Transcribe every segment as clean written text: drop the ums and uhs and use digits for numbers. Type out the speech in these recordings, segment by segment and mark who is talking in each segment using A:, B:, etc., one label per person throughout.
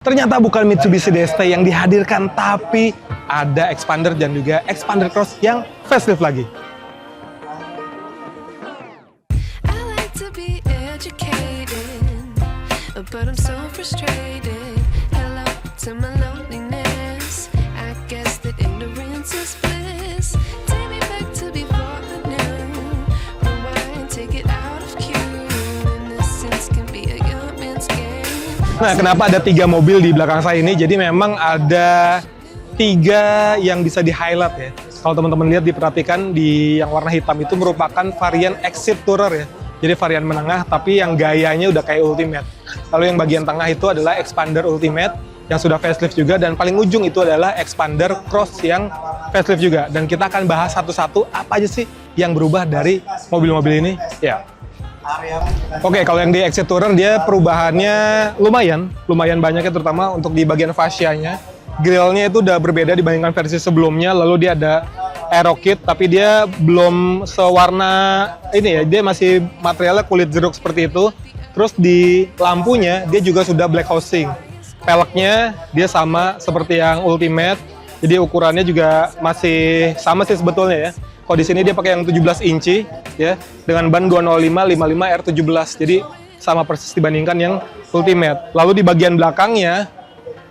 A: Ternyata bukan Mitsubishi DST yang dihadirkan, tapi ada Xpander dan juga Xpander Cross yang facelift lagi. Nah, kenapa ada 3 mobil di belakang saya ini? Jadi memang ada 3 yang bisa di-highlight ya. Kalau teman-teman lihat, diperhatikan di yang warna hitam itu merupakan varian Exit Tourer ya. Jadi varian menengah, tapi yang gayanya udah kayak Ultimate. Lalu yang bagian tengah itu adalah Xpander Ultimate yang sudah facelift juga, dan paling ujung itu adalah Xpander Cross yang facelift juga. Dan kita akan bahas satu-satu apa aja sih yang berubah dari mobil-mobil ini. Ya. Oke, kalau yang di Exit Tourer dia perubahannya lumayan banyak ya, terutama untuk di bagian fascianya. Grillnya itu udah berbeda dibandingkan versi sebelumnya, lalu dia ada aero kit, tapi dia belum sewarna ini ya, dia masih materialnya kulit jeruk seperti itu. Terus di lampunya dia juga sudah black housing. Peleknya dia sama seperti yang Ultimate, jadi ukurannya juga masih sama sih sebetulnya ya. Kalau di sini dia pakai yang 17 inci ya, dengan ban 205 55 R17. Jadi sama persis dibandingkan yang Ultimate. Lalu di bagian belakangnya,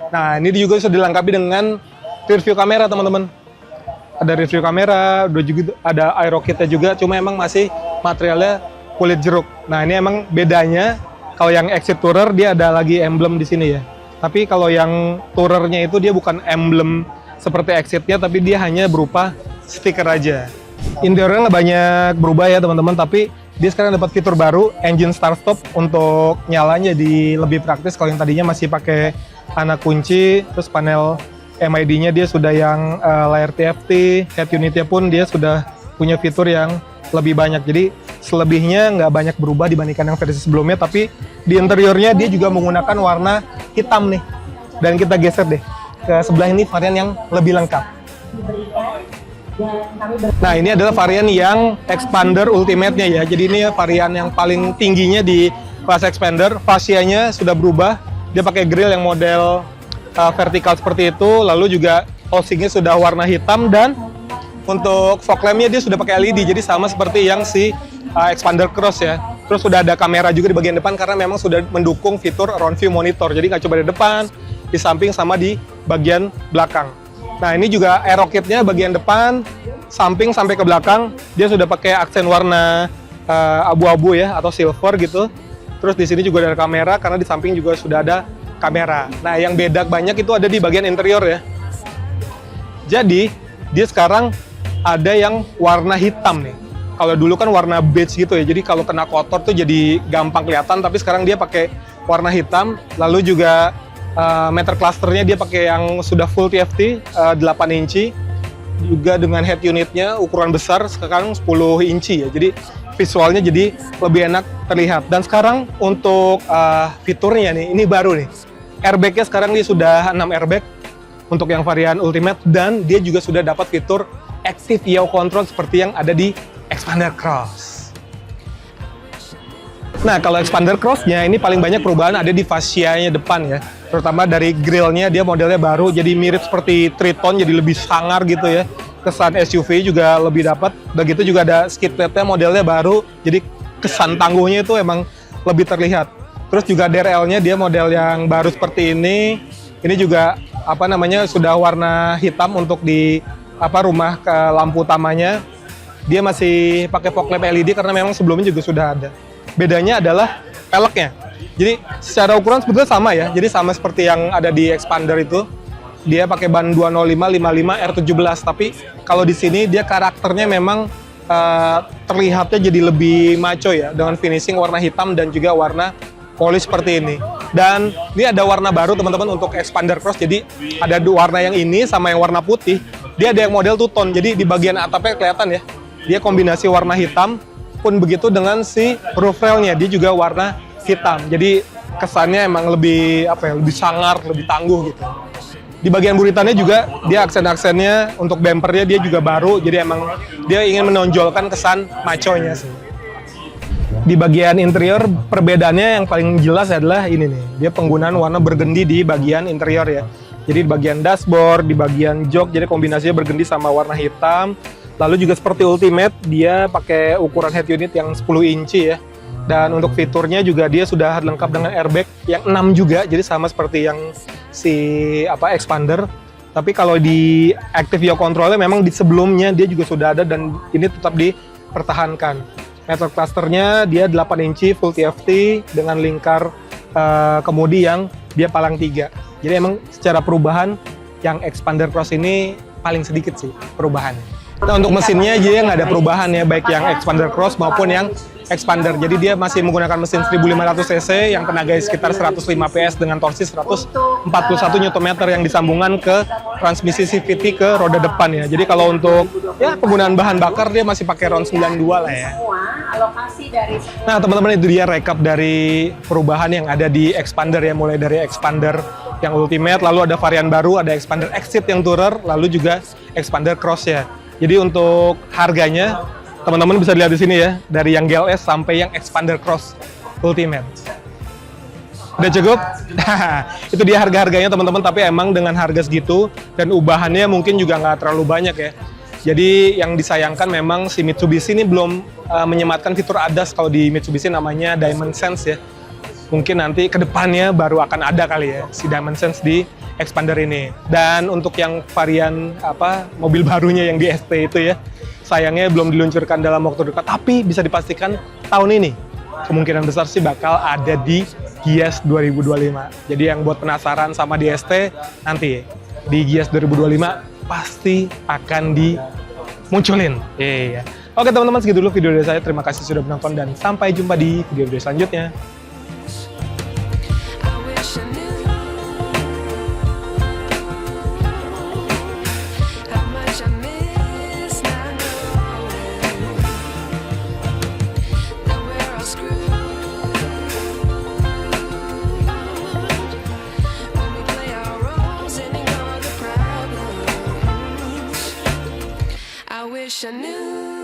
A: nah ini juga sudah dilengkapi dengan rear view kamera, teman-teman. Ada rear view kamera, udah juga ada aero kitnya juga, cuma emang masih materialnya kulit jeruk. Nah, ini emang bedanya. Kalau yang Exit Tourer dia ada lagi emblem di sini ya. Tapi kalau yang Tourernya itu dia bukan emblem seperti Exitnya, tapi dia hanya berupa stiker aja. Interiornya nggak banyak berubah ya teman-teman, tapi dia sekarang dapat fitur baru, engine start stop, untuk nyalanya jadi lebih praktis. Kalau yang tadinya masih pakai anak kunci, terus panel MID-nya dia sudah yang layar TFT, head unit-nya pun dia sudah punya fitur yang lebih banyak. Jadi selebihnya nggak banyak berubah dibandingkan yang versi sebelumnya, tapi di interiornya dia juga menggunakan warna hitam nih. Dan kita geser deh ke sebelah ini, varian yang lebih lengkap. Nah, ini adalah varian yang Xpander Ultimate-nya ya. Jadi ini varian yang paling tingginya di kelas Xpander. Fascianya sudah berubah. Dia pakai grill yang model vertikal seperti itu. Lalu juga housingnya sudah warna hitam, dan untuk fog lamp-nya dia sudah pakai LED. Jadi sama seperti yang si Xpander Cross ya. Terus sudah ada kamera juga di bagian depan karena memang sudah mendukung fitur round view monitor. Jadi nggak cuma di depan, di samping, sama di bagian belakang. Nah, ini juga aero kit-nya bagian depan, samping sampai ke belakang, dia sudah pakai aksen warna abu-abu ya, atau silver gitu. Terus di sini juga ada kamera, karena di samping juga sudah ada kamera. Nah, yang beda banyak itu ada di bagian interior ya. Jadi, dia sekarang ada yang warna hitam nih. Kalau dulu kan warna beige gitu ya, jadi kalau kena kotor tuh jadi gampang kelihatan, tapi sekarang dia pakai warna hitam, lalu juga meter clusternya dia pakai yang sudah full TFT 8 inci, juga dengan head unitnya ukuran besar, sekarang 10 inci ya, jadi visualnya jadi lebih enak terlihat. Dan sekarang untuk fiturnya nih, ini baru nih, airbagnya sekarang dia sudah 6 airbag untuk yang varian Ultimate, dan dia juga sudah dapat fitur Active Yaw Control seperti yang ada di Xpander Cross. Nah, kalau Xpander Cross-nya ini paling banyak perubahan ada di fascianya depan ya. Terutama dari grillnya, dia modelnya baru, jadi mirip seperti Triton, jadi lebih sangar gitu ya. Kesan SUV juga lebih dapat. Begitu juga ada skid plate-nya modelnya baru, jadi kesan tangguhnya itu emang lebih terlihat. Terus juga DRL-nya dia model yang baru seperti ini. Ini juga apa namanya, sudah warna hitam untuk di rumah ke lampu utamanya. Dia masih pakai fog lamp LED karena memang sebelumnya juga sudah ada. Bedanya adalah peleknya. Jadi secara ukuran sebetulnya sama ya. Jadi sama seperti yang ada di Xpander itu. Dia pakai ban 205 55 R17. Tapi kalau di sini dia karakternya memang terlihatnya jadi lebih maco ya, dengan finishing warna hitam dan juga warna polish seperti ini. Dan ini ada warna baru teman-teman untuk Xpander Cross. Jadi ada dua warna, yang ini sama yang warna putih. Dia ada yang model two tone. Jadi di bagian atapnya kelihatan ya. Dia kombinasi warna hitam. Pun begitu dengan si roof rail-nya, dia juga warna hitam. Jadi kesannya emang lebih lebih sangar, lebih tangguh gitu. Di bagian buritannya juga dia aksen-aksennya untuk bumpernya dia juga baru. Jadi emang dia ingin menonjolkan kesan maconya sih. Di bagian interior perbedaannya yang paling jelas adalah ini nih, dia penggunaan warna burgundy di bagian interior ya. Jadi di bagian dashboard, di bagian jok, jadi kombinasinya burgundy sama warna hitam. Lalu juga seperti Ultimate, dia pakai ukuran head unit yang 10 inci ya. Dan untuk fiturnya juga dia sudah lengkap dengan airbag yang 6 juga, jadi sama seperti yang si Expander. Tapi kalau di Active Yaw Control-nya memang di sebelumnya dia juga sudah ada dan ini tetap dipertahankan. Metal clusternya dia 8 inci full TFT dengan lingkar kemudi yang dia palang 3. Jadi emang secara perubahan yang Expander Cross ini paling sedikit sih perubahannya. Nah untuk mesinnya dia nggak ada perubahan ya, baik yang Expander Cross maupun yang Expander. Jadi dia masih menggunakan mesin 1500 cc yang tenaga sekitar 105 PS dengan torsi 141 Nm yang disambungkan ke transmisi CVT ke roda depan ya. Jadi kalau untuk ya penggunaan bahan bakar dia masih pakai RON 92 lah ya. Nah teman-teman, itu dia rekap dari perubahan yang ada di Expander ya, mulai dari Expander yang Ultimate, lalu ada varian baru, ada Expander Exit yang Tourer, lalu juga Expander Cross ya. Jadi untuk harganya teman-teman bisa lihat di sini ya, dari yang GLS sampai yang Expander Cross Ultimate. Udah cukup? Itu dia harga-harganya teman-teman, tapi emang dengan harga segitu dan ubahannya mungkin juga nggak terlalu banyak ya. Jadi yang disayangkan memang si Mitsubishi ini belum menyematkan fitur ADAS. Kalau di Mitsubishi namanya Diamond Sense ya. Mungkin nanti ke depannya baru akan ada kali ya si Diamond Sense di Expander ini. Dan untuk yang varian mobil barunya yang di ST itu ya, sayangnya belum diluncurkan dalam waktu dekat, tapi bisa dipastikan tahun ini kemungkinan besar sih bakal ada di Gias 2025. Jadi yang buat penasaran sama di ST, nanti di Gias 2025 pasti akan dimunculin. Iya. Oke teman-teman, segitu dulu video dari saya. Terima kasih sudah menonton dan sampai jumpa di video selanjutnya.
B: I wish I knew.